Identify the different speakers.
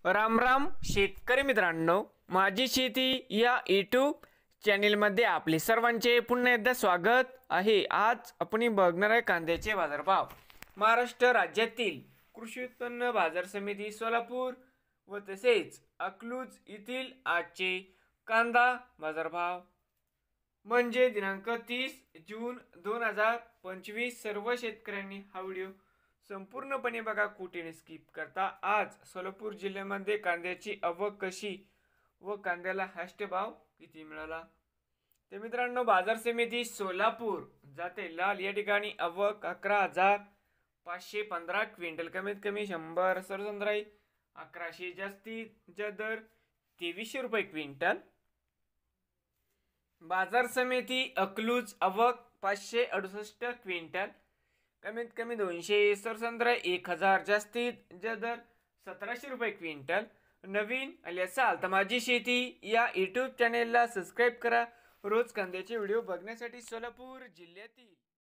Speaker 1: राम राम शेतकरी मित्रांनो, माझी शेती या यूट्यूब चॅनेलमध्ये आपले सर्वांचे पुन्हा एकदा स्वागत आहे। आज आपण बघणार आहे कांद्याचे बाजारभाव। महाराष्ट्र राज्यातील कृषी उत्पन्न बाजार समिती सोलापूर व तसेच अकलूज येथील आजचे कांदा बाजारभाव म्हणजे दिनांक 30 जून 2025। सर्व शेतकऱ्यांनी हा व्हिडिओ संपूर्णपणे बघा, कुठे स्किप करता। आज सोलापूर जिल्ह्यामध्ये कांद्याची आवक कशी व कांद्याला हायस्ट भाव किती मिळाला ते मित्रांनो, बाजार समिती सोलापूर जाते लाल या ठिकाणी आवक 11,515 क्विंटल, कमीत कमी 100 सरसंद्राई 1100, जास्तीत दर 2300 रुपये क्विंटल। बाजार समिती अकलूज आवक 568 क्विंटल, कमीत कमी 200 सरसंद्राई 1000, जास्तीत दर 1700 रुपये क्विंटल। नवीन आले असाल तर माझी शेती या यूट्यूब चॅनेलला सबस्क्राईब करा रोज कांद्याचे व्हिडिओ बघण्यासाठी। सोलापूर जिल्ह्यातील